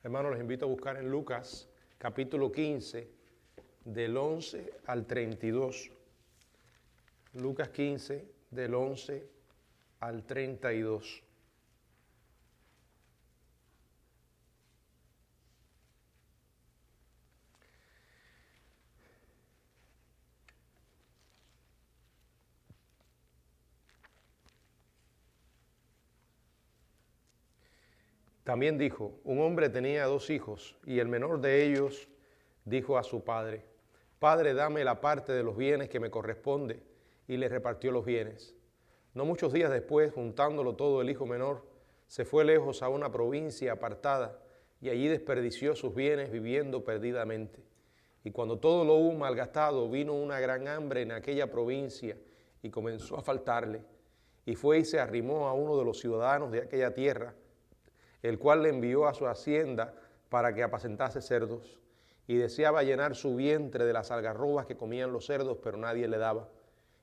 Hermanos, les invito a buscar en Lucas, capítulo 15, del 11 al 32. Lucas 15, del 11 al 32. También dijo, un hombre tenía 2 hijos, y el menor de ellos dijo a su padre, Padre, dame la parte de los bienes que me corresponde, y le repartió los bienes. No muchos días después, juntándolo todo, el hijo menor se fue lejos a una provincia apartada, y allí desperdició sus bienes viviendo perdidamente. Y cuando todo lo hubo malgastado, vino una gran hambre en aquella provincia, y comenzó a faltarle. Y fue y se arrimó a uno de los ciudadanos de aquella tierra, el cual le envió a su hacienda para que apacentase cerdos, y deseaba llenar su vientre de las algarrobas que comían los cerdos, pero nadie le daba.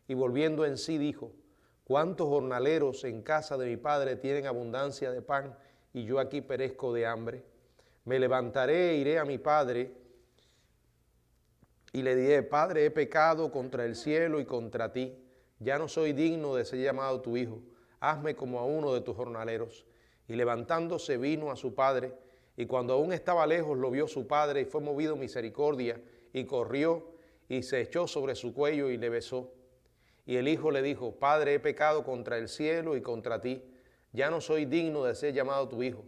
Y volviendo en sí dijo, ¿cuántos jornaleros en casa de mi padre tienen abundancia de pan, y yo aquí perezco de hambre? Me levantaré e iré a mi padre, y le diré, Padre, he pecado contra el cielo y contra ti, ya no soy digno de ser llamado tu hijo, hazme como a uno de tus jornaleros. Y levantándose vino a su padre, y cuando aún estaba lejos lo vio su padre, y fue movido misericordia, y corrió, y se echó sobre su cuello, y le besó. Y el hijo le dijo, Padre, he pecado contra el cielo y contra ti, ya no soy digno de ser llamado tu hijo.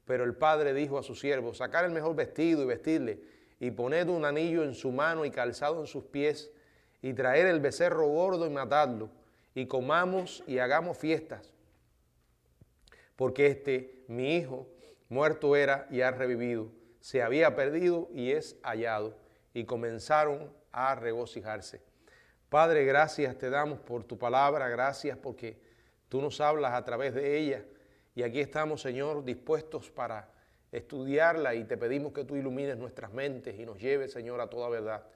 Pero el padre dijo a sus siervos, sacad el mejor vestido y vestirle, y poned un anillo en su mano y calzado en sus pies, y traed el becerro gordo y matadlo, y comamos y hagamos fiestas. Porque mi hijo, muerto era y ha revivido, se había perdido y es hallado. Y comenzaron a regocijarse. Padre, gracias te damos por tu palabra, gracias porque tú nos hablas a través de ella. Y aquí estamos, Señor, dispuestos para estudiarla, y te pedimos que tú ilumines nuestras mentes y nos lleves, Señor, a toda verdad.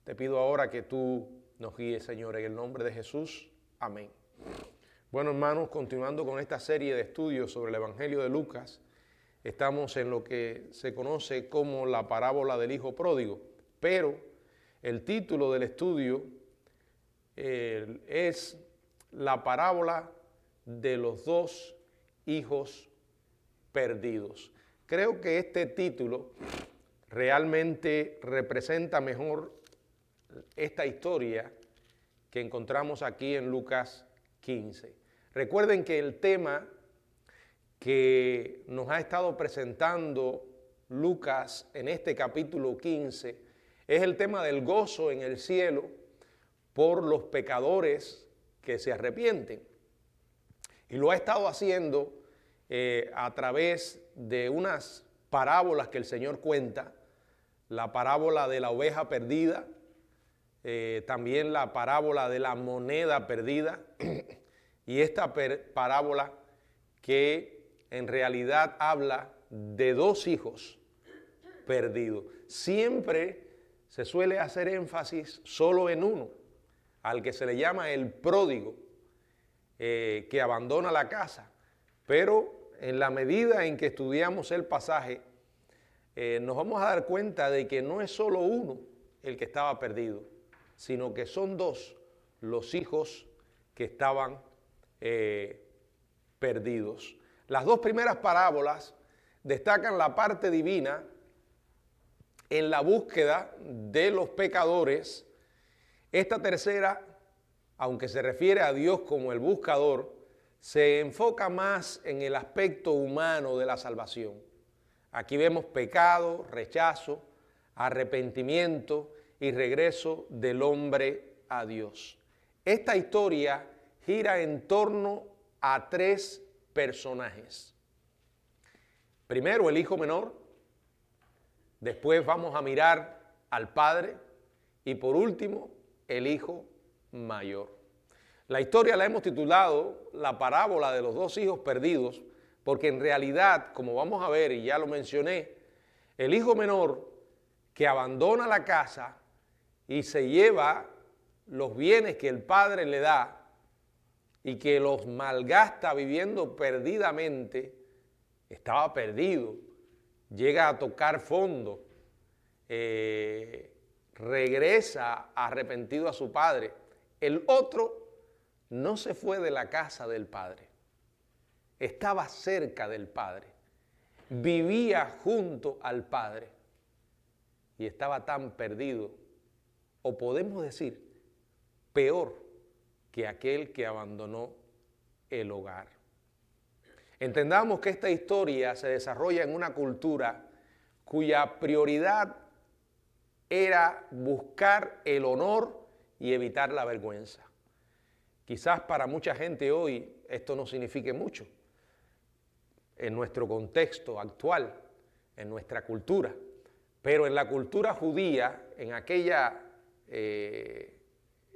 Te pido ahora que tú nos guíes, Señor, en el nombre de Jesús. Amén. Bueno, hermanos, continuando con esta serie de estudios sobre el Evangelio de Lucas, estamos en lo que se conoce como la parábola del Hijo Pródigo, pero el título del estudio es la parábola de los 2 hijos perdidos. Creo que este título realmente representa mejor esta historia que encontramos aquí en Lucas 15. Recuerden que el tema que nos ha estado presentando Lucas en este capítulo 15 es el tema del gozo en el cielo por los pecadores que se arrepienten. Y lo ha estado haciendo a través de unas parábolas que el Señor cuenta, la parábola de la oveja perdida, también la parábola de la moneda perdida, y esta parábola que en realidad habla de 2 hijos perdidos. Siempre se suele hacer énfasis solo en uno, al que se le llama el pródigo, que abandona la casa. Pero en la medida en que estudiamos el pasaje, nos vamos a dar cuenta de que no es solo uno el que estaba perdido, sino que son 2 los hijos que estaban perdidos. Las 2 primeras parábolas destacan la parte divina en la búsqueda de los pecadores. Esta tercera, aunque se refiere a Dios como el buscador, se enfoca más en el aspecto humano de la salvación. Aquí vemos pecado, rechazo, arrepentimiento y regreso del hombre a Dios. Esta historia gira en torno a 3 personajes. Primero, el hijo menor, después vamos a mirar al padre, y por último, el hijo mayor. La historia la hemos titulado la parábola de los 2 hijos perdidos, porque en realidad, como vamos a ver y ya lo mencioné, el hijo menor que abandona la casa y se lleva los bienes que el padre le da y que los malgasta viviendo perdidamente, estaba perdido llega a tocar fondo, regresa arrepentido a su padre. El otro no se fue de la casa del padre, estaba cerca del padre, vivía junto al padre y estaba tan perdido, o podemos decir, peor que aquel que abandonó el hogar. Entendamos que esta historia se desarrolla en una cultura cuya prioridad era buscar el honor y evitar la vergüenza. Quizás para mucha gente hoy esto no signifique mucho en nuestro contexto actual, en nuestra cultura, pero en la cultura judía, en aquella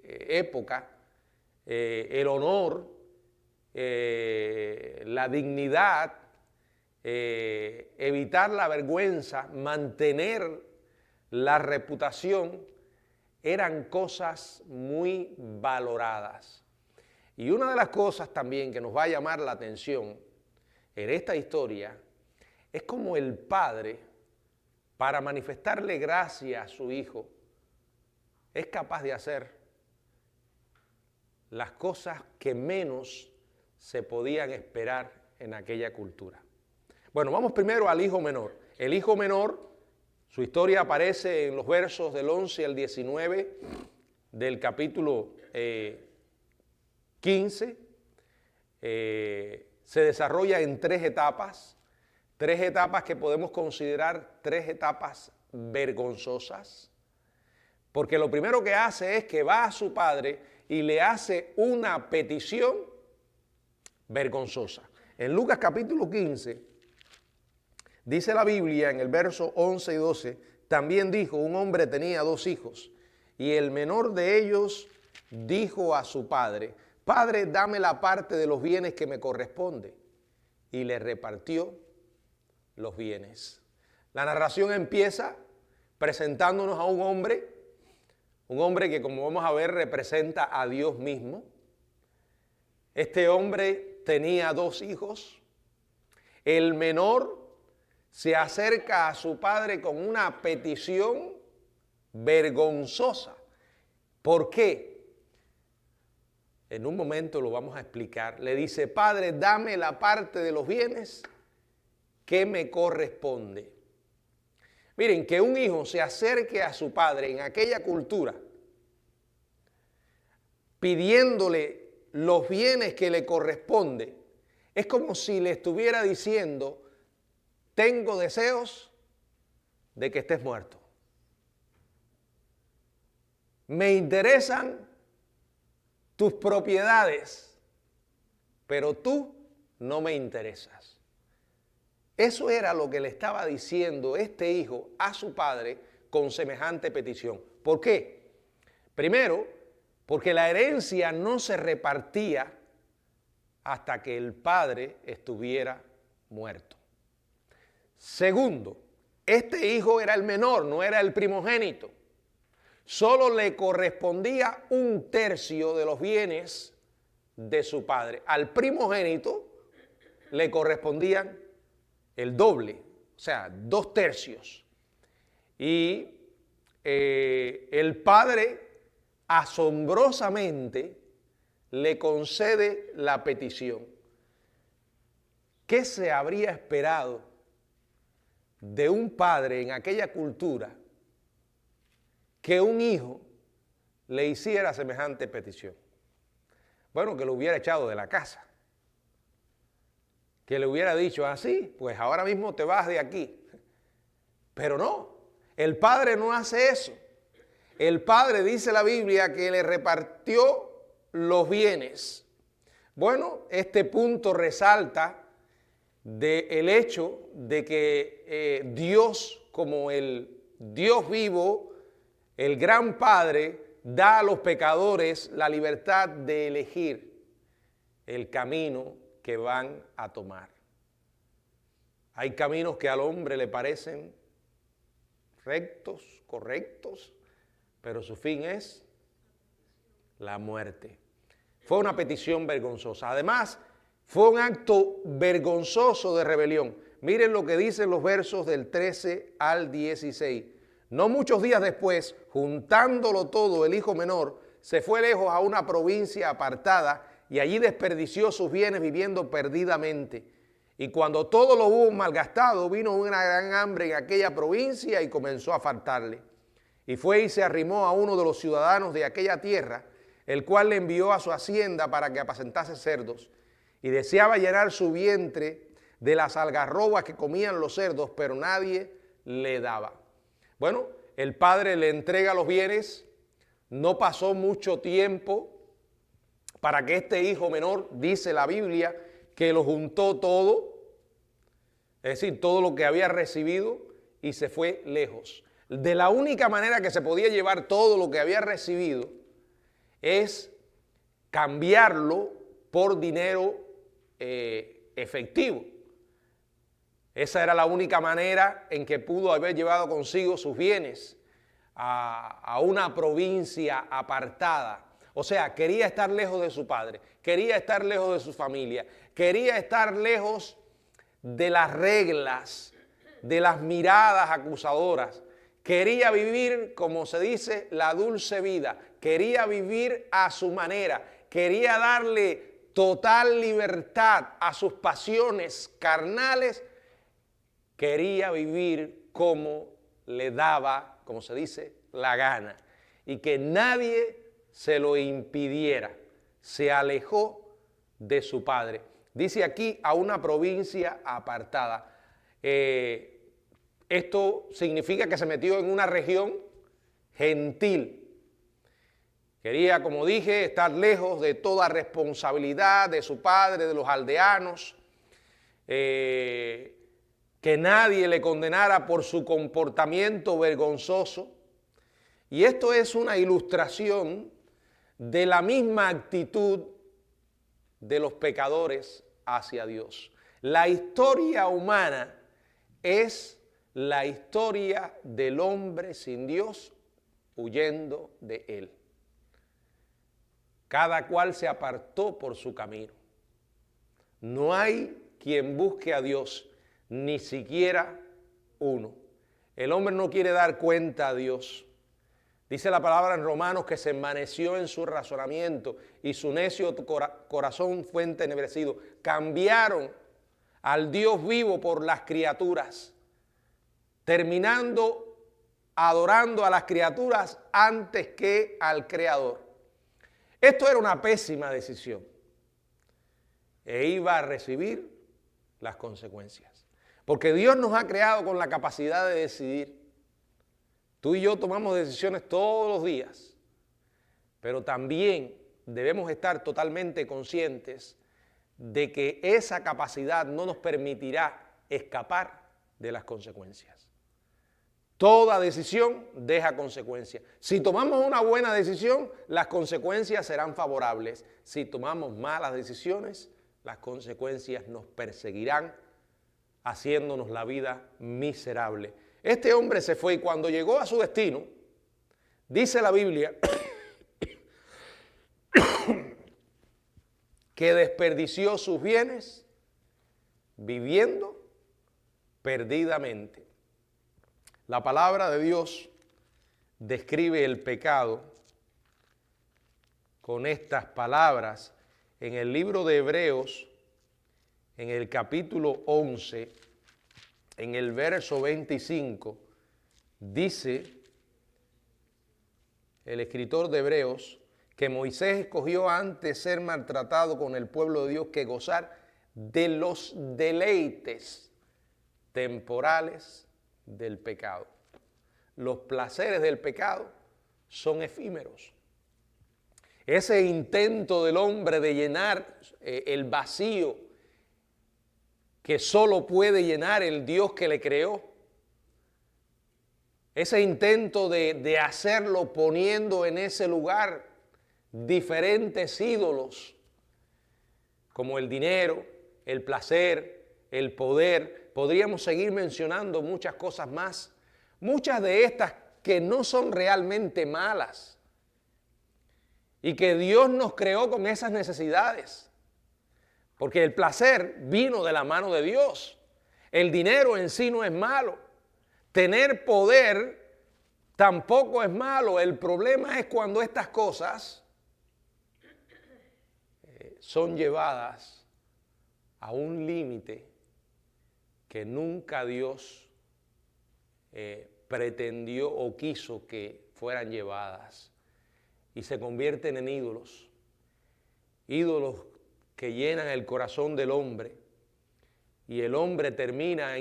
época, el honor, la dignidad, evitar la vergüenza, mantener la reputación, eran cosas muy valoradas. Y una de las cosas también que nos va a llamar la atención en esta historia es como el padre, para manifestarle gracia a su hijo, es capaz de hacer las cosas que menos se podían esperar en aquella cultura. Bueno, vamos primero al hijo menor. El hijo menor, su historia aparece en los versos del 11 al 19 del capítulo 15. Se desarrolla en tres etapas que podemos considerar tres etapas vergonzosas, porque lo primero que hace es que va a su padre y le hace una petición vergonzosa. En Lucas capítulo 15, dice la Biblia en el verso 11 y 12, también dijo, un hombre tenía 2 hijos, y el menor de ellos dijo a su padre, Padre, dame la parte de los bienes que me corresponde. Y le repartió los bienes. La narración empieza presentándonos a un hombre que, como vamos a ver, representa a Dios mismo. Este hombre tenía 2 hijos. El menor se acerca a su padre con una petición vergonzosa. ¿Por qué? En un momento lo vamos a explicar. Le dice, Padre, dame la parte de los bienes que me corresponde. Miren, que un hijo se acerque a su padre en aquella cultura pidiéndole los bienes que le corresponde, es como si le estuviera diciendo, tengo deseos de que estés muerto. Me interesan tus propiedades, pero tú no me interesas. Eso era lo que le estaba diciendo este hijo a su padre con semejante petición. ¿Por qué? Primero, porque la herencia no se repartía hasta que el padre estuviera muerto. Segundo, este hijo era el menor, no era el primogénito. Solo le correspondía 1/3 de los bienes de su padre. Al primogénito le correspondían el doble, o sea, 2/3. Y el padre asombrosamente le concede la petición. ¿Qué se habría esperado de un padre en aquella cultura que un hijo le hiciera semejante petición? Bueno, que lo hubiera echado de la casa, que le hubiera dicho así, pues ahora mismo te vas de aquí. Pero no, el padre no hace eso. El padre, dice la Biblia, que le repartió los bienes. Bueno, este punto resalta del hecho de que Dios, como el Dios vivo, el gran Padre, da a los pecadores la libertad de elegir el camino que van a tomar. Hay caminos que al hombre le parecen rectos, correctos, pero su fin es la muerte. Fue una petición vergonzosa. Además, fue un acto vergonzoso de rebelión. Miren lo que dicen los versos del 13 al 16. No muchos días después, juntándolo todo, el hijo menor se fue lejos a una provincia apartada y allí desperdició sus bienes viviendo perdidamente. Y cuando todo lo hubo malgastado, vino una gran hambre en aquella provincia y comenzó a faltarle. Y fue y se arrimó a uno de los ciudadanos de aquella tierra, el cual le envió a su hacienda para que apacentase cerdos. Y deseaba llenar su vientre de las algarrobas que comían los cerdos, pero nadie le daba. Bueno, el padre le entrega los bienes. No pasó mucho tiempo para que este hijo menor, dice la Biblia, que lo juntó todo, es decir, todo lo que había recibido, y se fue lejos. De la única manera que se podía llevar todo lo que había recibido es cambiarlo por dinero efectivo. Esa era la única manera en que pudo haber llevado consigo sus bienes a una provincia apartada. O sea, quería estar lejos de su padre, quería estar lejos de su familia, quería estar lejos de las reglas, de las miradas acusadoras. Quería vivir, como se dice, la dulce vida. Quería vivir a su manera. Quería darle total libertad a sus pasiones carnales. Quería vivir como le daba, como se dice, la gana. Y que nadie se lo impidiera. Se alejó de su padre. Dice aquí a una provincia apartada. Esto significa que se metió en una región gentil. Quería, como dije, estar lejos de toda responsabilidad de su padre, de los aldeanos, que nadie le condenara por su comportamiento vergonzoso. Y esto es una ilustración de la misma actitud de los pecadores hacia Dios. La historia humana es la historia del hombre sin Dios huyendo de él. Cada cual se apartó por su camino. No hay quien busque a Dios, ni siquiera uno. El hombre no quiere dar cuenta a Dios. Dice la palabra en Romanos que se envaneció en su razonamiento y su necio corazón fue entenebrecido. Cambiaron al Dios vivo por las criaturas, terminando adorando a las criaturas antes que al Creador. Esto era una pésima decisión e iba a recibir las consecuencias. Porque Dios nos ha creado con la capacidad de decidir. Tú y yo tomamos decisiones todos los días, pero también debemos estar totalmente conscientes de que esa capacidad no nos permitirá escapar de las consecuencias. Toda decisión deja consecuencias. Si tomamos una buena decisión, las consecuencias serán favorables. Si tomamos malas decisiones, las consecuencias nos perseguirán, haciéndonos la vida miserable. Este hombre se fue y cuando llegó a su destino, dice la Biblia, que desperdició sus bienes viviendo perdidamente. La palabra de Dios describe el pecado con estas palabras en el libro de Hebreos, en el capítulo 11, en el verso 25, dice el escritor de Hebreos que Moisés escogió antes ser maltratado con el pueblo de Dios que gozar de los deleites temporales del pecado. Los placeres del pecado son efímeros. Ese intento del hombre de llenar el vacío que solo puede llenar el Dios que le creó, ese intento de hacerlo poniendo en ese lugar diferentes ídolos como el dinero, el placer, el poder. Podríamos seguir mencionando muchas cosas más, muchas de estas que no son realmente malas y que Dios nos creó con esas necesidades, porque el placer vino de la mano de Dios. El dinero en sí no es malo. Tener poder tampoco es malo. El problema es cuando estas cosas son llevadas a un límite que nunca Dios pretendió o quiso que fueran llevadas, y se convierten en ídolos, ídolos que llenan el corazón del hombre, y el hombre termina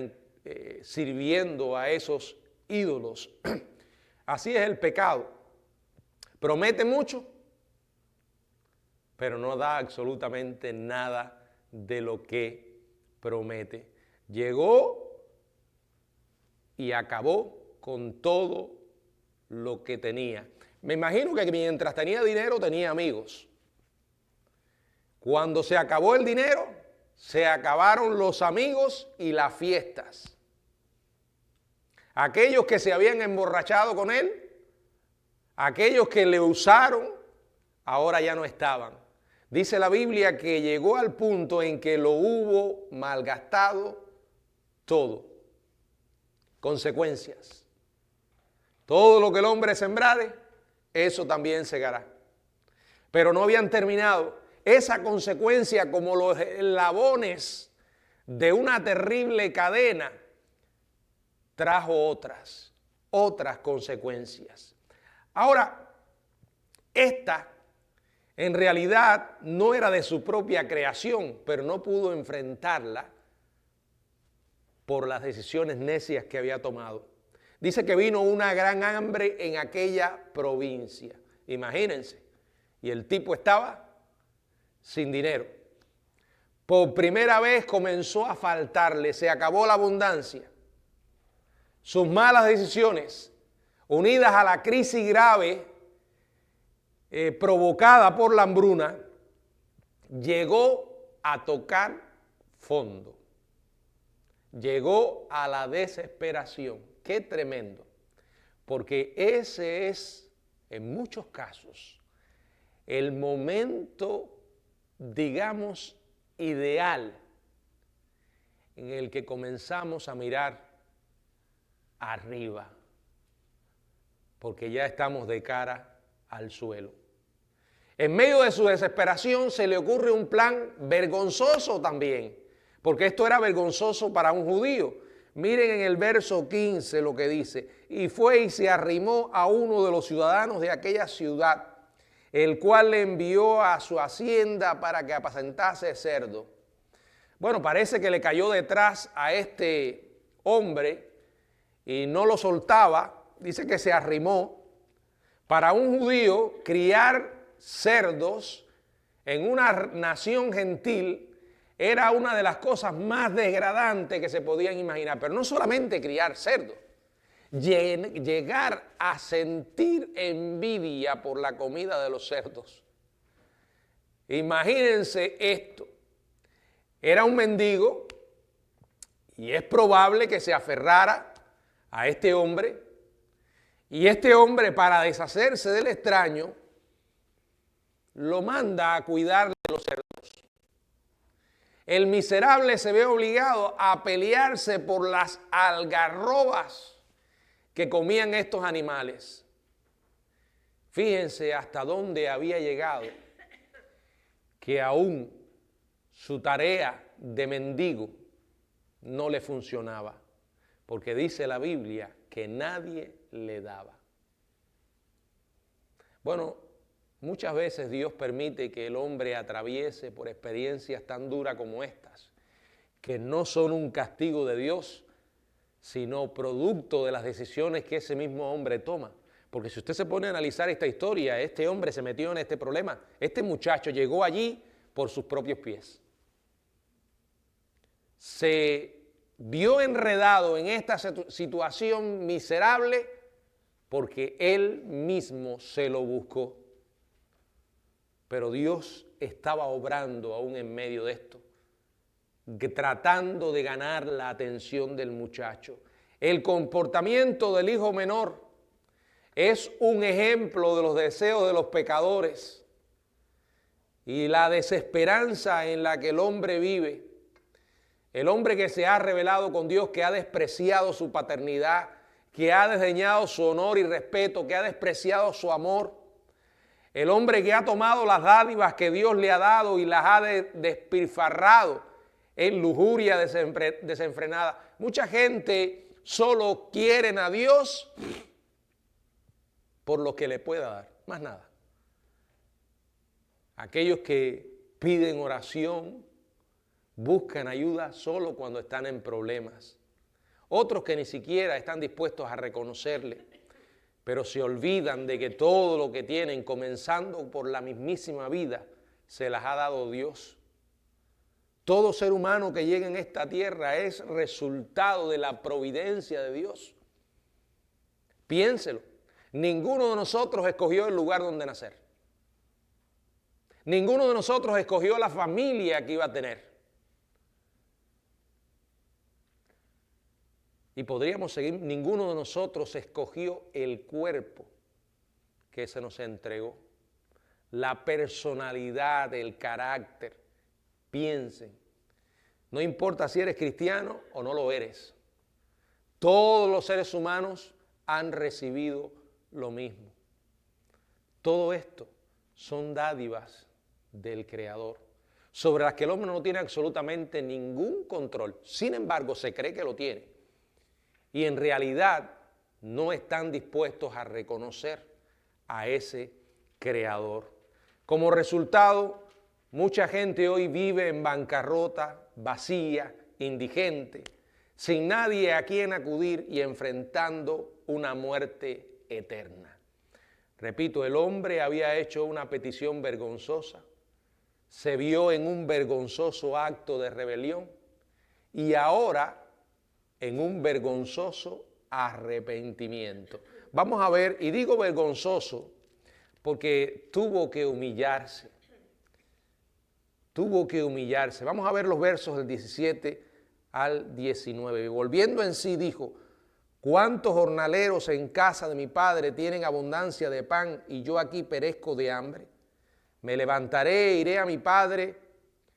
sirviendo a esos ídolos. Así es el pecado. Promete mucho, pero no da absolutamente nada de lo que promete. Llegó y acabó con todo lo que tenía. Me imagino que mientras tenía dinero tenía amigos. Cuando se acabó el dinero, se acabaron los amigos y las fiestas. Aquellos que se habían emborrachado con él, aquellos que le usaron, ahora ya no estaban. Dice la Biblia que llegó al punto en que lo hubo malgastado todo. Consecuencias. Todo lo que el hombre sembrare, eso también segará. Pero no habían terminado. Esa consecuencia, como los eslabones de una terrible cadena, trajo otras consecuencias. Ahora, esta en realidad no era de su propia creación, pero no pudo enfrentarla por las decisiones necias que había tomado. Dice que vino una gran hambre en aquella provincia. Imagínense. Y el tipo estaba sin dinero. Por primera vez comenzó a faltarle, se acabó la abundancia. Sus malas decisiones, unidas a la crisis grave provocada por la hambruna, llegó a tocar fondo. Llegó a la desesperación. Qué tremendo. Porque ese es, en muchos casos, el momento, digamos, ideal en el que comenzamos a mirar arriba, porque ya estamos de cara al suelo. En medio de su desesperación se le ocurre un plan vergonzoso también, porque esto era vergonzoso para un judío. Miren en el verso 15 lo que dice: y fue y se arrimó a uno de los ciudadanos de aquella ciudad, el cual le envió a su hacienda para que apacentase cerdo. Bueno, parece que le cayó detrás a este hombre y no lo soltaba. Dice que se arrimó. Para un judío, criar cerdos en una nación gentil era una de las cosas más degradantes que se podían imaginar. Pero no solamente criar cerdos, llegar a sentir envidia por la comida de los cerdos. Imagínense esto. Era un mendigo y es probable que se aferrara a este hombre, y este hombre, para deshacerse del extraño, lo manda a cuidar de los cerdos. El miserable se ve obligado a pelearse por las algarrobas que comían estos animales. Fíjense hasta dónde había llegado, que aún su tarea de mendigo no le funcionaba, porque dice la Biblia que nadie le daba. Bueno, muchas veces Dios permite que el hombre atraviese por experiencias tan duras como estas, que no son un castigo de Dios, sino producto de las decisiones que ese mismo hombre toma. Porque si usted se pone a analizar esta historia, este hombre se metió en este problema. Este muchacho llegó allí por sus propios pies. Se vio enredado en esta situación miserable porque él mismo se lo buscó. Pero Dios estaba obrando aún en medio de esto, tratando de ganar la atención del muchacho. El comportamiento del hijo menor es un ejemplo de los deseos de los pecadores y la desesperanza en la que el hombre vive. El hombre que se ha rebelado con Dios, que ha despreciado su paternidad, que ha desdeñado su honor y respeto, que ha despreciado su amor. El hombre que ha tomado las dádivas que Dios le ha dado y las ha despilfarrado en lujuria desenfrenada. Mucha gente solo quiere a Dios por lo que le pueda dar, más nada. Aquellos que piden oración, buscan ayuda solo cuando están en problemas. Otros que ni siquiera están dispuestos a reconocerle, pero se olvidan de que todo lo que tienen, comenzando por la mismísima vida, se las ha dado Dios. Todo ser humano que llega en esta tierra es resultado de la providencia de Dios. Piénselo. Ninguno de nosotros escogió el lugar donde nacer. Ninguno de nosotros escogió la familia que iba a tener. Y podríamos seguir, ninguno de nosotros escogió el cuerpo que se nos entregó. La personalidad, el carácter. Piensen. No importa si eres cristiano o no lo eres. Todos los seres humanos han recibido lo mismo. Todo esto son dádivas del Creador, sobre las que el hombre no tiene absolutamente ningún control. Sin embargo, se cree que lo tiene. Y en realidad no están dispuestos a reconocer a ese Creador. Como resultado, mucha gente hoy vive en bancarrota, vacía, indigente, sin nadie a quien acudir y enfrentando una muerte eterna. Repito, el hombre había hecho una petición vergonzosa, se vio en un vergonzoso acto de rebelión y ahora en un vergonzoso arrepentimiento. Vamos a ver, y digo vergonzoso porque tuvo que humillarse. Tuvo que humillarse. Vamos a ver los versos del 17 al 19. Volviendo en sí dijo: ¿cuántos jornaleros en casa de mi padre tienen abundancia de pan y yo aquí perezco de hambre? Me levantaré, iré a mi padre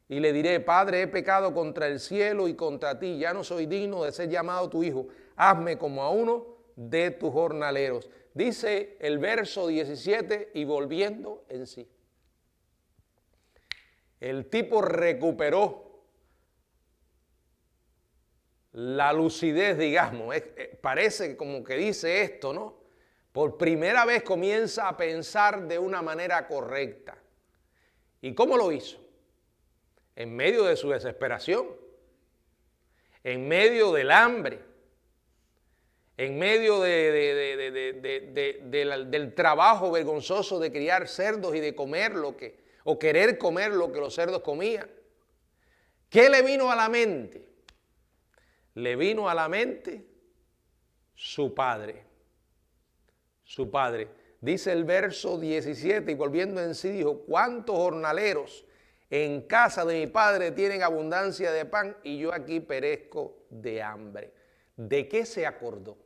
y le diré: Padre, he pecado contra el cielo y contra ti, ya no soy digno de ser llamado tu hijo. Hazme como a uno de tus jornaleros. Dice el verso 17, y volviendo en sí. El tipo recuperó la lucidez, digamos. Parece como que dice esto, ¿no? Por primera vez comienza a pensar de una manera correcta. ¿Y cómo lo hizo? En medio de su desesperación, en medio del hambre, en medio del trabajo vergonzoso de criar cerdos y de comer o querer comer lo que los cerdos comían. ¿Qué le vino a la mente? Le vino a la mente su padre. Su padre. Dice el verso 17, y volviendo en sí dijo: ¿cuántos jornaleros en casa de mi padre tienen abundancia de pan y yo aquí perezco de hambre? ¿De qué se acordó?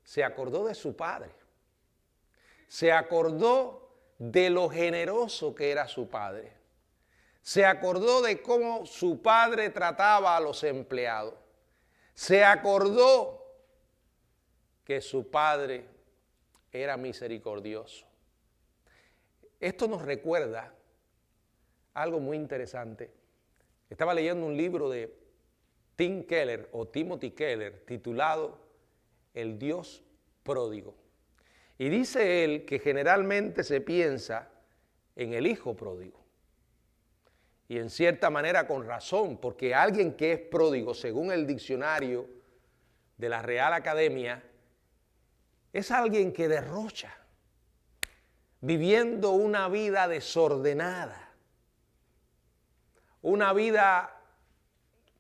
Se acordó de su padre. Se acordó de lo generoso que era su padre. Se acordó de cómo su padre trataba a los empleados. Se acordó que su padre era misericordioso. Esto nos recuerda algo muy interesante. Estaba leyendo un libro de Tim Keller o Timothy Keller titulado El Dios pródigo. Y dice él que generalmente se piensa en el hijo pródigo. Y en cierta manera con razón, porque alguien que es pródigo, según el diccionario de la Real Academia, es alguien que derrocha, viviendo una vida desordenada, una vida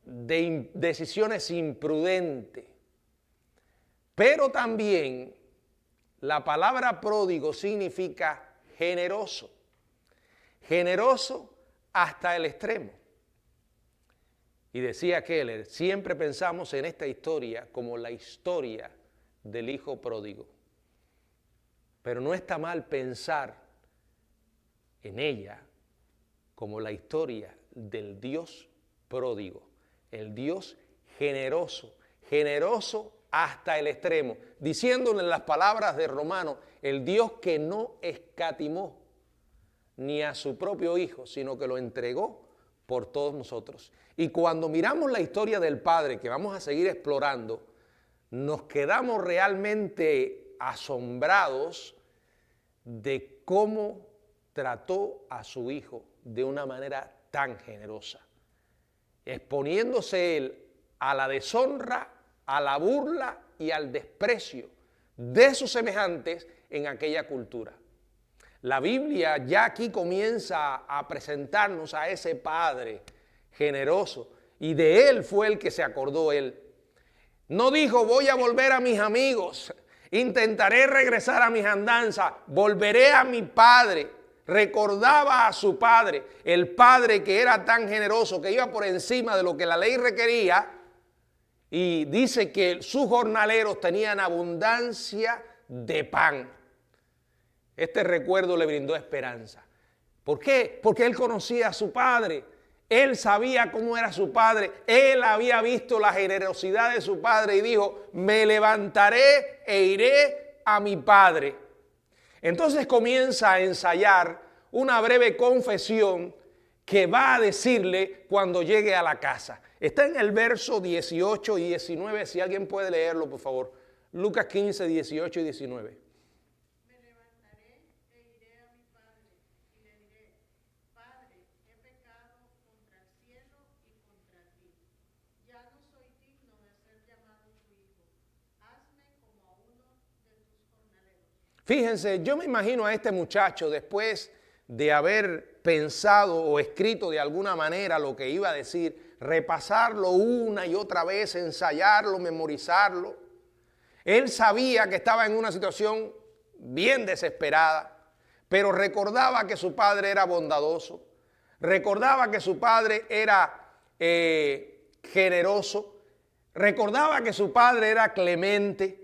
de decisiones imprudentes. Pero también la palabra pródigo significa generoso, generoso hasta el extremo. Y decía Keller, siempre pensamos en esta historia como la historia del hijo pródigo. Pero no está mal pensar en ella como la historia del Dios pródigo, el Dios generoso, generoso hasta el extremo, diciéndole en las palabras de Romanos, el Dios que no escatimó ni a su propio Hijo, sino que lo entregó por todos nosotros. Y cuando miramos la historia del Padre, que vamos a seguir explorando, nos quedamos realmente asombrados de cómo trató a su Hijo de una manera tan generosa, exponiéndose él a la deshonra, a la burla y al desprecio de sus semejantes en aquella cultura. La Biblia ya aquí comienza a presentarnos a ese Padre generoso, y de él fue el que se acordó él. No dijo, voy a volver a mis amigos, intentaré regresar a mis andanzas, volveré a mi Padre. Recordaba a su Padre, el Padre que era tan generoso, que iba por encima de lo que la ley requería, y dice que sus jornaleros tenían abundancia de pan. Este recuerdo le brindó esperanza. ¿Por qué? Porque él conocía a su Padre. Él sabía cómo era su Padre. Él había visto la generosidad de su Padre y dijo, me levantaré e iré a mi Padre. Entonces comienza a ensayar una breve confesión que va a decirle cuando llegue a la casa. Está en el verso 18 y 19, si alguien puede leerlo, por favor. Lucas 15, 18 y 19. Me levantaré e iré a mi padre y le diré, Padre, he pecado contra el cielo y contra ti. Ya no soy digno de ser llamado tu hijo. Hazme como a uno de tus jornaleros. Fíjense, yo me imagino a este muchacho después de haber pensado o escrito de alguna manera lo que iba a decir, repasarlo una y otra vez, ensayarlo, memorizarlo. Él sabía que estaba en una situación bien desesperada, pero recordaba que su padre era bondadoso, recordaba que su padre era generoso, recordaba que su padre era clemente,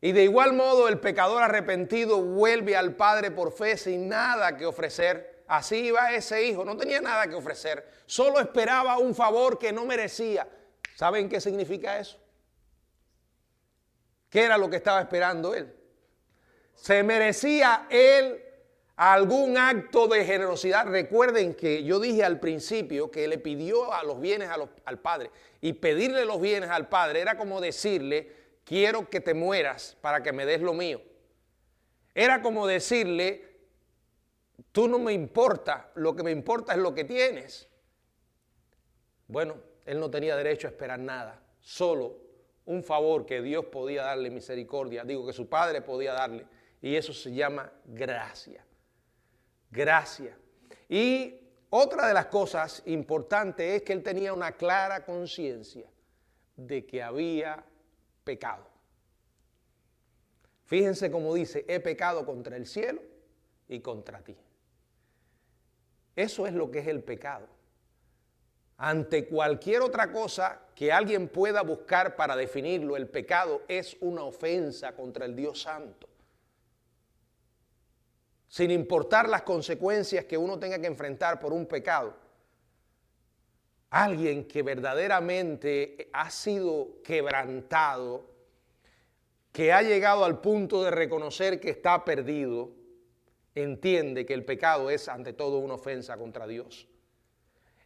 y de igual modo el pecador arrepentido vuelve al Padre por fe sin nada que ofrecer. Así iba ese hijo, no tenía nada que ofrecer, solo esperaba un favor que no merecía. ¿Saben qué significa eso? ¿Qué era lo que estaba esperando él? ¿Se merecía él algún acto de generosidad? Recuerden que yo dije al principio que le pidió a los bienes al Padre, y pedirle los bienes al Padre era como decirle, quiero que te mueras para que me des lo mío. Era como decirle, tú no me importa, lo que me importa es lo que tienes. Bueno, él no tenía derecho a esperar nada, solo un favor que Dios podía darle, misericordia, digo que su Padre podía darle, y eso se llama gracia. Gracia. Y otra de las cosas importantes es que él tenía una clara conciencia de que había pecado. Fíjense cómo dice, he pecado contra el cielo y contra ti. Eso es lo que es el pecado. Ante cualquier otra cosa que alguien pueda buscar para definirlo, el pecado es una ofensa contra el Dios Santo. Sin importar las consecuencias que uno tenga que enfrentar por un pecado, alguien que verdaderamente ha sido quebrantado, que ha llegado al punto de reconocer que está perdido, entiende que el pecado es ante todo una ofensa contra Dios.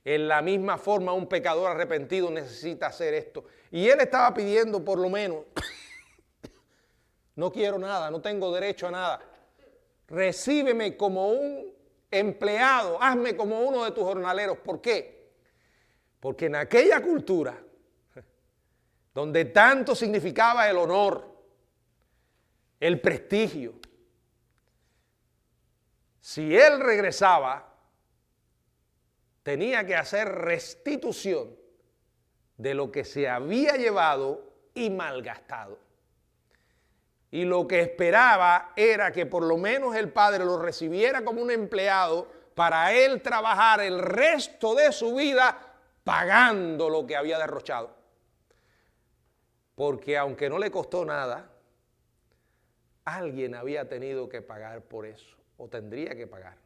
En la misma forma, un pecador arrepentido necesita hacer esto. Y él estaba pidiendo por lo menos, no quiero nada, no tengo derecho a nada. Recíbeme como un empleado, hazme como uno de tus jornaleros. ¿Por qué? Porque en aquella cultura, donde tanto significaba el honor, el prestigio, si él regresaba, tenía que hacer restitución de lo que se había llevado y malgastado. Y lo que esperaba era que por lo menos el padre lo recibiera como un empleado para él trabajar el resto de su vida pagando lo que había derrochado. Porque aunque no le costó nada, alguien había tenido que pagar por eso, o tendría que pagar.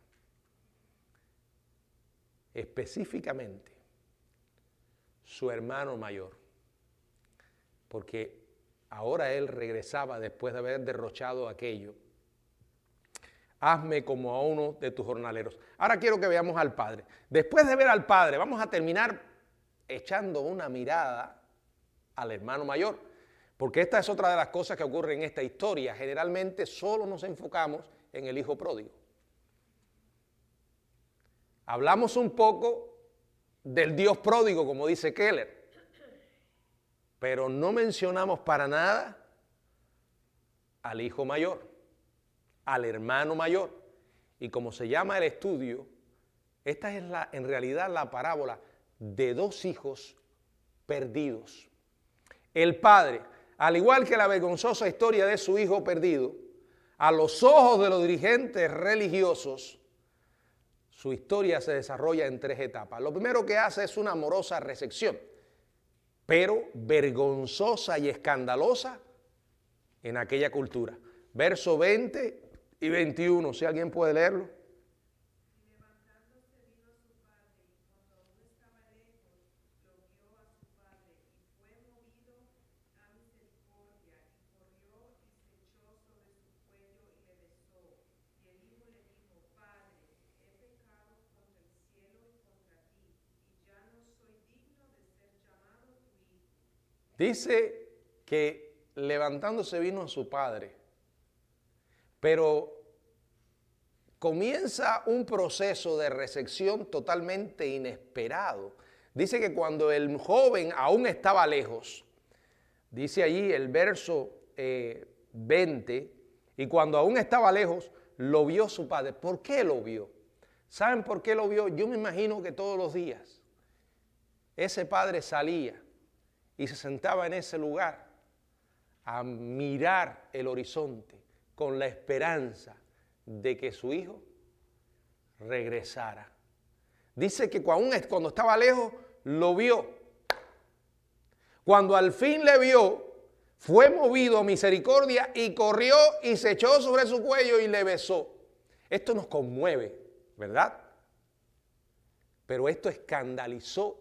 Específicamente, su hermano mayor. Porque ahora él regresaba después de haber derrochado aquello. Hazme como a uno de tus jornaleros. Ahora quiero que veamos al padre. Después de ver al padre, vamos a terminar echando una mirada al hermano mayor. Porque esta es otra de las cosas que ocurre en esta historia. Generalmente solo nos enfocamos en el hijo pródigo. Hablamos un poco del Dios pródigo, como dice Keller, pero no mencionamos para nada al hijo mayor, al hermano mayor. Y como se llama el estudio, esta es en realidad la parábola de dos hijos perdidos. El padre, al igual que la vergonzosa historia de su hijo perdido, a los ojos de los dirigentes religiosos, su historia se desarrolla en tres etapas. Lo primero que hace es una amorosa recepción, pero vergonzosa y escandalosa en aquella cultura. Verso 20 y 21, si alguien puede leerlo. Dice que levantándose vino a su padre, pero comienza un proceso de recepción totalmente inesperado. Dice que cuando el joven aún estaba lejos, dice allí el verso 20, y cuando aún estaba lejos, lo vio su padre. ¿Por qué lo vio? ¿Saben por qué lo vio? Yo me imagino que todos los días ese padre salía y se sentaba en ese lugar a mirar el horizonte con la esperanza de que su hijo regresara. Dice que cuando estaba lejos, lo vio. Cuando al fin le vio, fue movido a misericordia y corrió y se echó sobre su cuello y le besó. Esto nos conmueve, ¿verdad? Pero esto escandalizó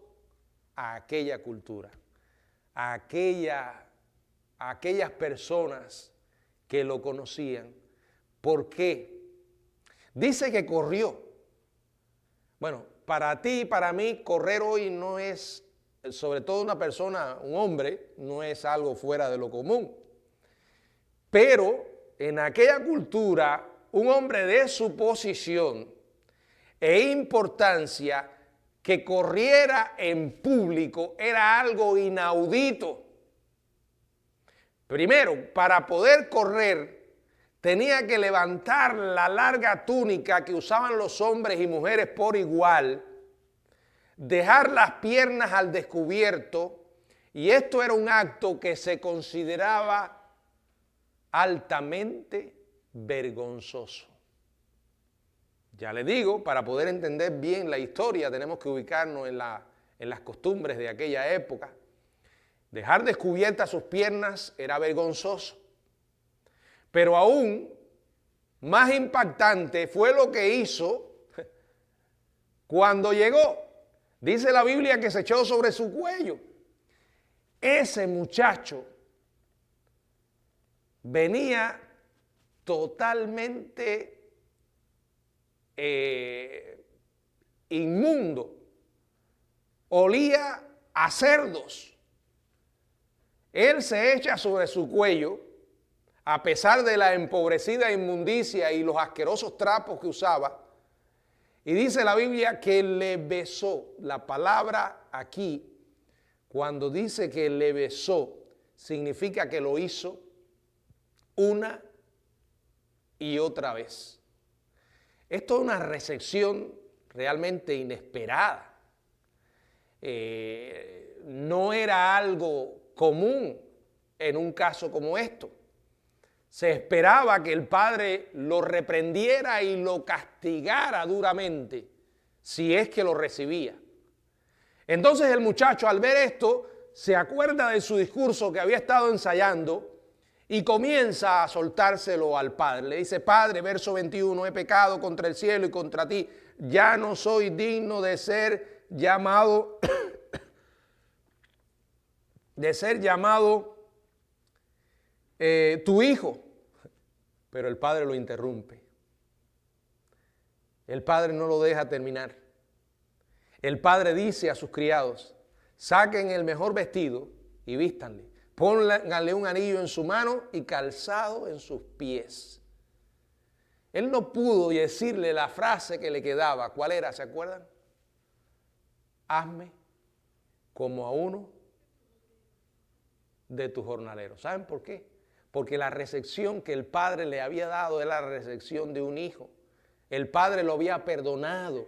a aquella cultura, a aquellas personas que lo conocían. ¿Por qué? Dice que corrió. Bueno, para ti y para mí, correr hoy no es, sobre todo una persona, un hombre, no es algo fuera de lo común. Pero en aquella cultura, un hombre de su posición e importancia que corriera en público era algo inaudito. Primero, para poder correr, tenía que levantar la larga túnica que usaban los hombres y mujeres por igual, dejar las piernas al descubierto, y esto era un acto que se consideraba altamente vergonzoso. Ya le digo, para poder entender bien la historia tenemos que ubicarnos en las costumbres de aquella época. Dejar descubiertas sus piernas era vergonzoso. Pero aún más impactante fue lo que hizo cuando llegó. Dice la Biblia que se echó sobre su cuello. Ese muchacho venía totalmente inmundo, olía a cerdos. Él se echa sobre su cuello, a pesar de la empobrecida inmundicia y los asquerosos trapos que usaba, y dice la Biblia que le besó. La palabra aquí, cuando dice que le besó, significa que lo hizo una y otra vez. Esto es una recepción realmente inesperada. No era algo común en un caso como esto. Se esperaba que el padre lo reprendiera y lo castigara duramente, si es que lo recibía. Entonces el muchacho, al ver esto, se acuerda de su discurso que había estado ensayando y comienza a soltárselo al padre. Le dice: Padre, verso 21, he pecado contra el cielo y contra ti. Ya no soy digno de ser llamado de ser llamado tu hijo. Pero el padre lo interrumpe. El padre no lo deja terminar. El padre dice a sus criados, saquen el mejor vestido y vístanle. Pónganle un anillo en su mano y calzado en sus pies. Él no pudo decirle la frase que le quedaba. ¿Cuál era? ¿Se acuerdan? Hazme como a uno de tus jornaleros. ¿Saben por qué? Porque la recepción que el padre le había dado era la recepción de un hijo. El padre lo había perdonado.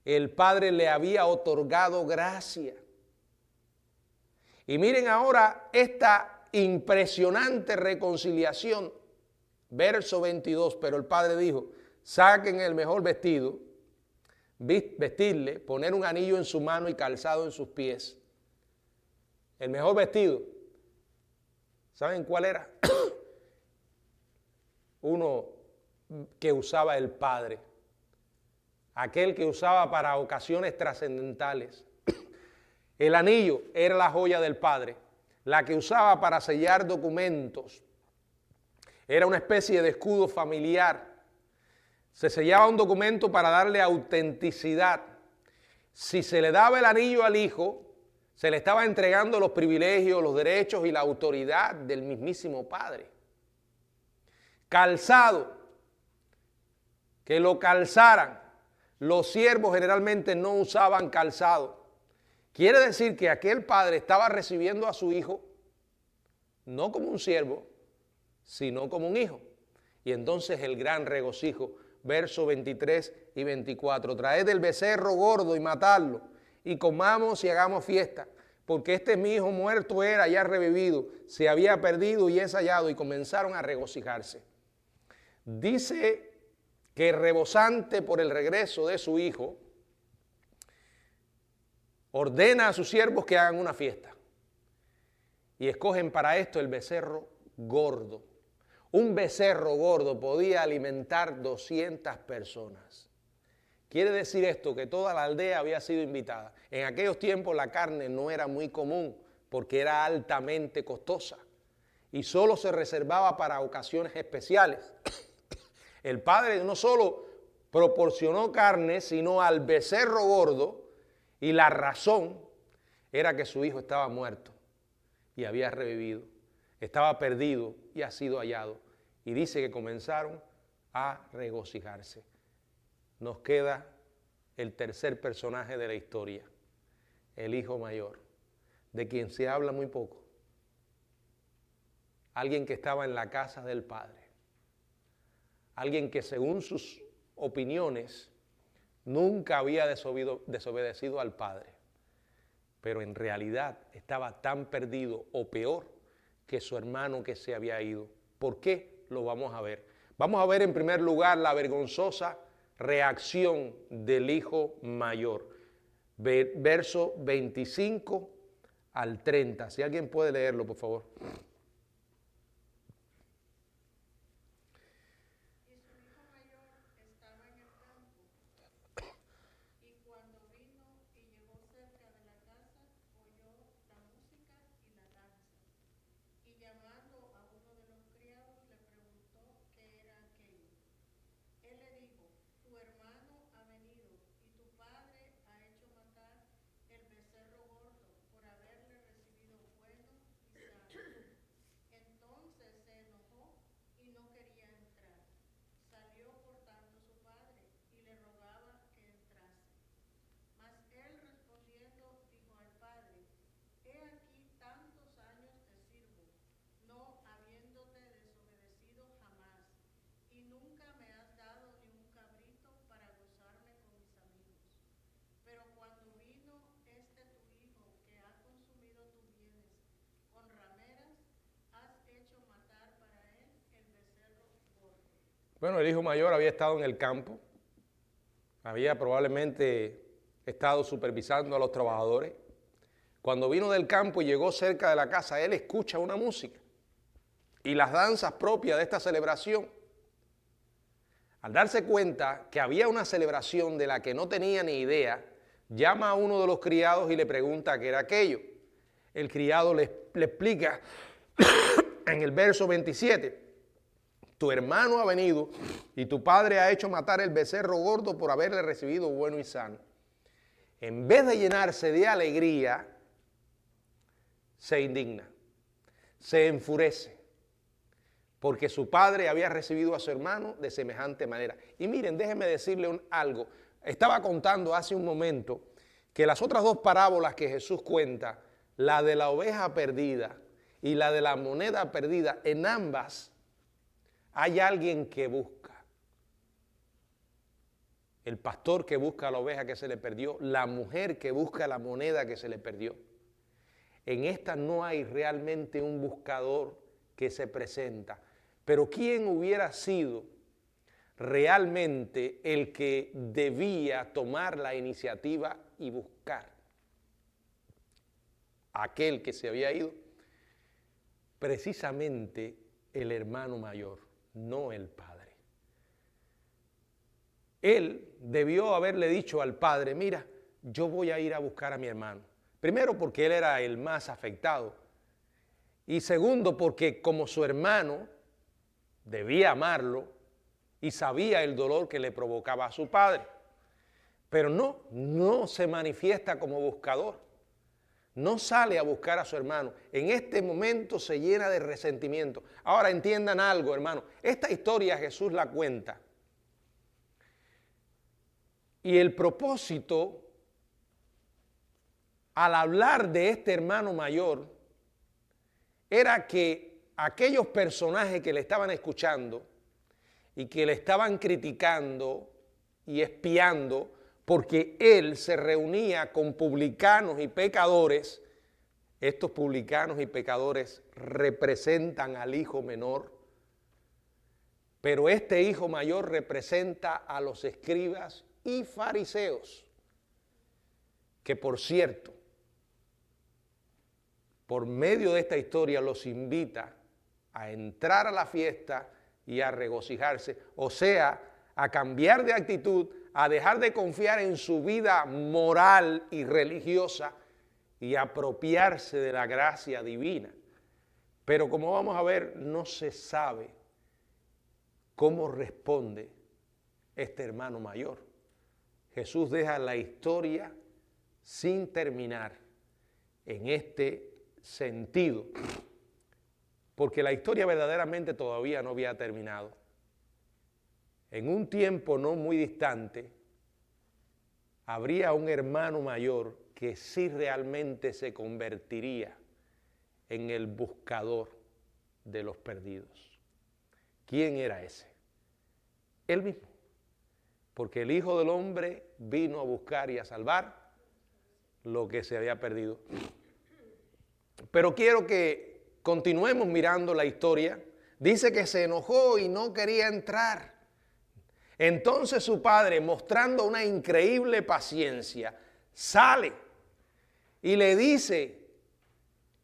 El padre le había otorgado gracia. Y miren ahora esta impresionante reconciliación. Verso 22, pero el padre dijo, saquen el mejor vestido, vestirle, poner un anillo en su mano y calzado en sus pies. El mejor vestido, ¿saben cuál era? Uno que usaba el padre, aquel que usaba para ocasiones trascendentales. El anillo era la joya del padre, la que usaba para sellar documentos. Era una especie de escudo familiar. Se sellaba un documento para darle autenticidad. Si se le daba el anillo al hijo, se le estaba entregando los privilegios, los derechos y la autoridad del mismísimo padre. Calzado, que lo calzaran. Los siervos generalmente no usaban calzado. Quiere decir que aquel padre estaba recibiendo a su hijo no como un siervo, sino como un hijo. Y entonces el gran regocijo, versos 23 y 24, traed el becerro gordo y matadlo, y comamos y hagamos fiesta, porque este mi hijo muerto era, ya revivido, se había perdido y es hallado, y comenzaron a regocijarse. Dice que rebosante por el regreso de su hijo, ordena a sus siervos que hagan una fiesta, y escogen para esto el becerro gordo. Un becerro gordo podía alimentar 200 personas. Quiere decir esto que toda la aldea había sido invitada. En aquellos tiempos la carne no era muy común porque era altamente costosa y solo se reservaba para ocasiones especiales. El padre no solo proporcionó carne, sino al becerro gordo, y la razón era que su hijo estaba muerto y había revivido. Estaba perdido y ha sido hallado. Y dice que comenzaron a regocijarse. Nos queda el tercer personaje de la historia, el hijo mayor, de quien se habla muy poco. Alguien que estaba en la casa del padre. Alguien que según sus opiniones nunca había desobedecido al padre. Pero en realidad estaba tan perdido o peor que su hermano que se había ido. ¿Por qué? Lo vamos a ver. Vamos a ver en primer lugar la vergonzosa reacción del hijo mayor. Verso 25 al 30. Si alguien puede leerlo, por favor. Bueno, el hijo mayor había estado en el campo, había probablemente estado supervisando a los trabajadores. Cuando vino del campo y llegó cerca de la casa, él escucha una música y las danzas propias de esta celebración. Al darse cuenta que había una celebración de la que no tenía ni idea, llama a uno de los criados y le pregunta qué era aquello. El criado le explica en el verso 27, tu hermano ha venido y tu padre ha hecho matar el becerro gordo por haberle recibido bueno y sano. En vez de llenarse de alegría, se indigna, se enfurece, porque su padre había recibido a su hermano de semejante manera. Y miren, déjenme decirle algo. Estaba contando hace un momento que las otras dos parábolas que Jesús cuenta, la de la oveja perdida y la de la moneda perdida, en ambas hay alguien que busca. El pastor que busca la oveja que se le perdió, la mujer que busca la moneda que se le perdió. En esta no hay realmente un buscador que se presenta. Pero ¿quién hubiera sido realmente el que debía tomar la iniciativa y buscar? Aquel que se había ido, precisamente el hermano mayor, no el padre. Él debió haberle dicho al padre, mira, yo voy a ir a buscar a mi hermano. Primero porque él era el más afectado. Y segundo porque como su hermano debía amarlo y sabía el dolor que le provocaba a su padre. Pero no se manifiesta como buscador. No sale a buscar a su hermano. En este momento se llena de resentimiento. Ahora entiendan algo, hermano. Esta historia Jesús la cuenta. Y el propósito, al hablar de este hermano mayor, era que aquellos personajes que le estaban escuchando y que le estaban criticando y espiando, porque él se reunía con publicanos y pecadores, estos publicanos y pecadores representan al hijo menor, pero este hijo mayor representa a los escribas y fariseos, que por cierto, por medio de esta historia los invita a entrar a la fiesta y a regocijarse, o sea, a cambiar de actitud, a dejar de confiar en su vida moral y religiosa y apropiarse de la gracia divina. Pero como vamos a ver, no se sabe cómo responde este hermano mayor. Jesús deja la historia sin terminar en este sentido, porque la historia verdaderamente todavía no había terminado. En un tiempo no muy distante, habría un hermano mayor que sí realmente se convertiría en el buscador de los perdidos. ¿Quién era ese? Él mismo. Porque el Hijo del Hombre vino a buscar y a salvar lo que se había perdido. Pero quiero que continuemos mirando la historia. Dice que se enojó y no quería entrar. Entonces su padre, mostrando una increíble paciencia, sale y le dice,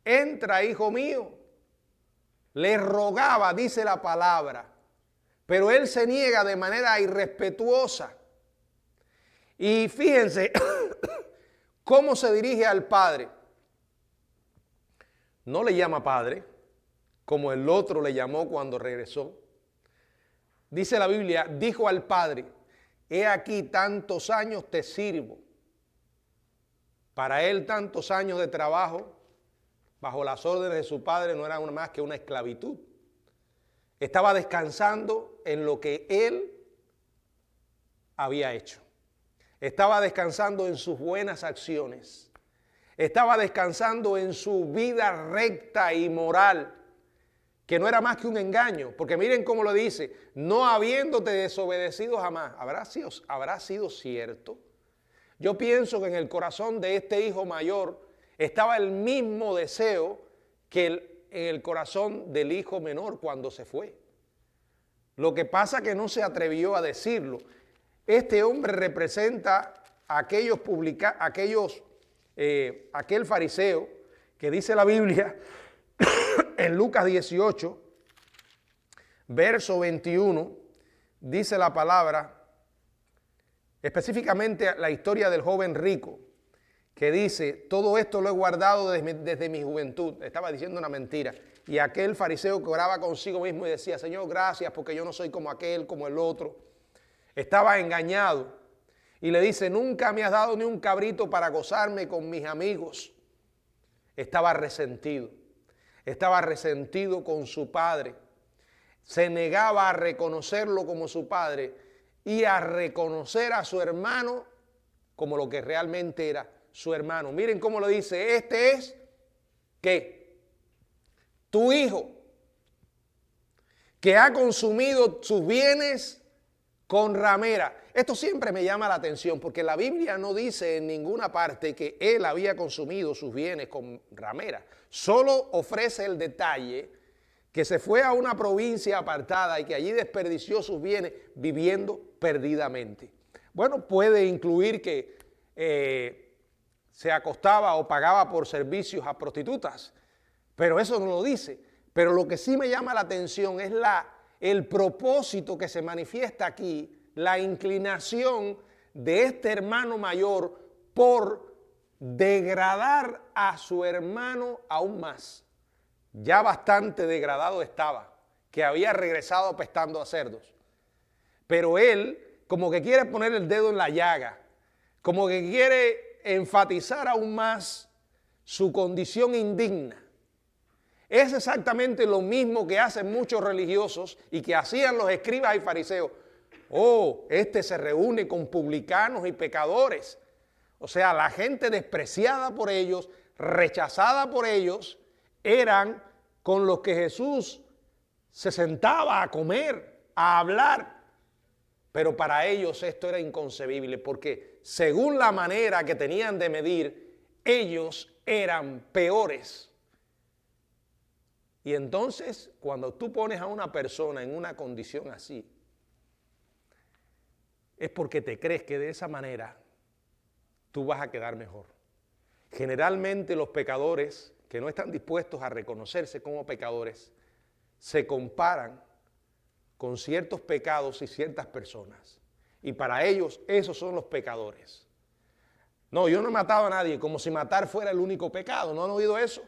entra, hijo mío. Le rogaba, dice la palabra, pero él se niega de manera irrespetuosa. Y fíjense cómo se dirige al padre. No le llama padre, como el otro le llamó cuando regresó. Dice la Biblia, dijo al padre, he aquí tantos años te sirvo. Para él tantos años de trabajo bajo las órdenes de su padre no era más que una esclavitud. Estaba descansando en lo que él había hecho. Estaba descansando en sus buenas acciones. Estaba descansando en su vida recta y moral, que no era más que un engaño, porque miren cómo lo dice, no habiéndote desobedecido jamás. ¿Habrá sido cierto? Yo pienso que en el corazón de este hijo mayor estaba el mismo deseo que en el corazón del hijo menor cuando se fue. Lo que pasa que no se atrevió a decirlo. Este hombre representa a aquel fariseo que dice la Biblia en Lucas 18, verso 21, dice la palabra, específicamente la historia del joven rico, que dice, todo esto lo he guardado desde mi juventud. Estaba diciendo una mentira. Y aquel fariseo que oraba consigo mismo y decía, Señor, gracias porque yo no soy como aquel, como el otro. Estaba engañado. Y le dice, nunca me has dado ni un cabrito para gozarme con mis amigos. Estaba resentido. Estaba resentido con su padre. Se negaba a reconocerlo como su padre y a reconocer a su hermano como lo que realmente era su hermano. Miren cómo lo dice, este es, ¿qué? Tu hijo, que ha consumido sus bienes con ramera. Esto siempre me llama la atención porque la Biblia no dice en ninguna parte que él había consumido sus bienes con ramera. Solo ofrece el detalle que se fue a una provincia apartada y que allí desperdició sus bienes viviendo perdidamente. Bueno, puede incluir que se acostaba o pagaba por servicios a prostitutas, pero eso no lo dice. Pero lo que sí me llama la atención es el propósito que se manifiesta aquí, la inclinación de este hermano mayor por degradar a su hermano aún más. Ya bastante degradado estaba, que había regresado apestando a cerdos. Pero él como que quiere poner el dedo en la llaga, como que quiere enfatizar aún más su condición indigna. Es exactamente lo mismo que hacen muchos religiosos y que hacían los escribas y fariseos. Oh, este se reúne con publicanos y pecadores. O sea, la gente despreciada por ellos, rechazada por ellos, eran con los que Jesús se sentaba a comer, a hablar. Pero para ellos esto era inconcebible porque según la manera que tenían de medir, ellos eran peores. Y entonces, cuando tú pones a una persona en una condición así, es porque te crees que de esa manera tú vas a quedar mejor. Generalmente los pecadores que no están dispuestos a reconocerse como pecadores se comparan con ciertos pecados y ciertas personas. Y para ellos esos son los pecadores. No, yo no he matado a nadie, como si matar fuera el único pecado. ¿No han oído eso?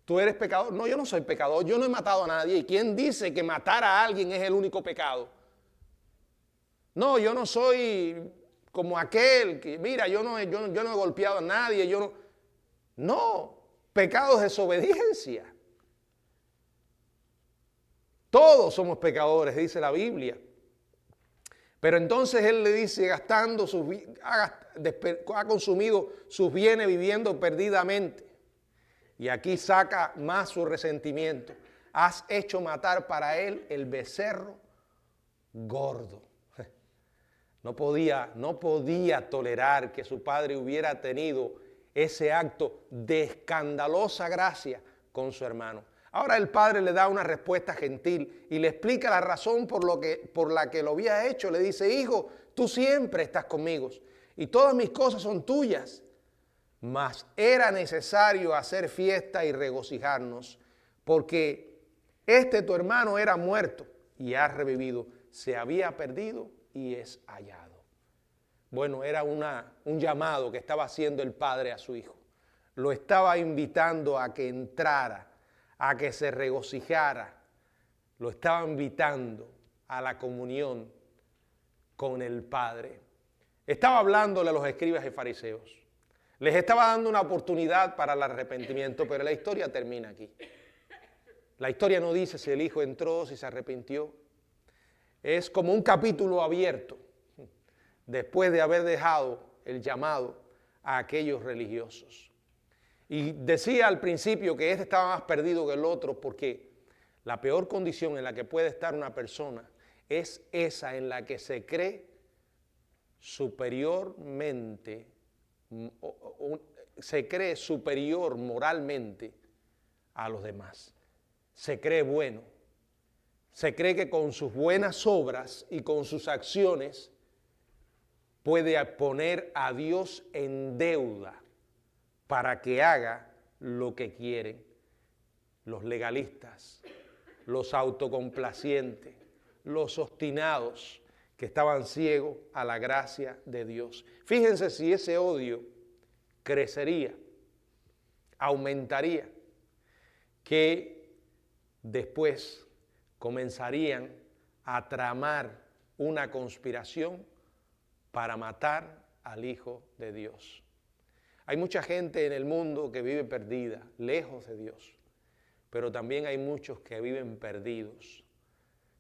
¿Tú eres pecador? No, yo no soy pecador, yo no he matado a nadie. ¿Y quién dice que matar a alguien es el único pecado? No, yo no soy como aquel que, mira, yo no he golpeado a nadie, yo no. No, pecado es desobediencia. Todos somos pecadores, dice la Biblia. Pero entonces él le dice, ha consumido sus bienes viviendo perdidamente. Y aquí saca más su resentimiento. Has hecho matar para él el becerro gordo. No podía tolerar que su padre hubiera tenido ese acto de escandalosa gracia con su hermano. Ahora el padre le da una respuesta gentil y le explica la razón por la que lo había hecho. Le dice, hijo, tú siempre estás conmigo y todas mis cosas son tuyas. Mas era necesario hacer fiesta y regocijarnos, porque tu hermano era muerto y ha revivido, se había perdido y es hallado. Bueno, era un llamado que estaba haciendo el padre a su hijo. Lo estaba invitando a que entrara, a que se regocijara. Lo estaba invitando a la comunión con el Padre. Estaba hablándole a los escribas y fariseos. Les estaba dando una oportunidad para el arrepentimiento, pero la historia termina aquí. La historia no dice si el hijo entró, si se arrepintió. Es como un capítulo abierto, después de haber dejado el llamado a aquellos religiosos. Y decía al principio que este estaba más perdido que el otro, porque la peor condición en la que puede estar una persona es esa en la que se cree superiormente, se cree superior moralmente a los demás. Se cree bueno. Se cree que con sus buenas obras y con sus acciones puede poner a Dios en deuda para que haga lo que quieren los legalistas, los autocomplacientes, los obstinados que estaban ciegos a la gracia de Dios. Fíjense si ese odio crecería, aumentaría, que después comenzarían a tramar una conspiración para matar al Hijo de Dios. Hay mucha gente en el mundo que vive perdida, lejos de Dios, pero también hay muchos que viven perdidos,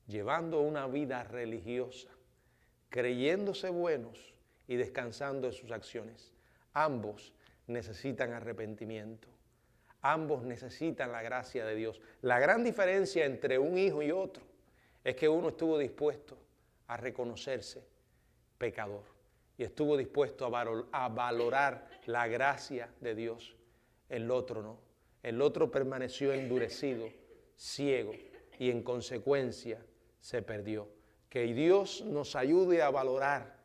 llevando una vida religiosa, creyéndose buenos y descansando en sus acciones. Ambos necesitan arrepentimiento. Ambos necesitan la gracia de Dios. La gran diferencia entre un hijo y otro es que uno estuvo dispuesto a reconocerse pecador y estuvo dispuesto a valorar la gracia de Dios. El otro no. El otro permaneció endurecido, ciego, y en consecuencia se perdió. Que Dios nos ayude a valorar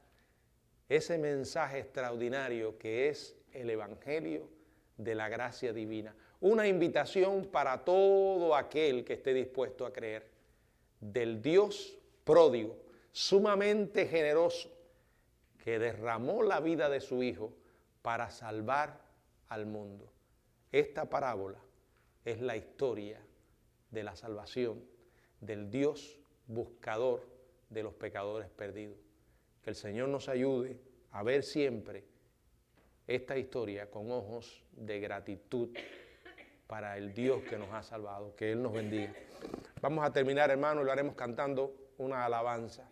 ese mensaje extraordinario que es el Evangelio de la gracia divina. Una invitación para todo aquel que esté dispuesto a creer del Dios pródigo, sumamente generoso, que derramó la vida de su Hijo para salvar al mundo. Esta parábola es la historia de la salvación del Dios buscador de los pecadores perdidos. Que el Señor nos ayude a ver siempre esta historia con ojos de gratitud para el Dios que nos ha salvado. Que Él nos bendiga. Vamos a terminar, hermanos, y lo haremos cantando una alabanza.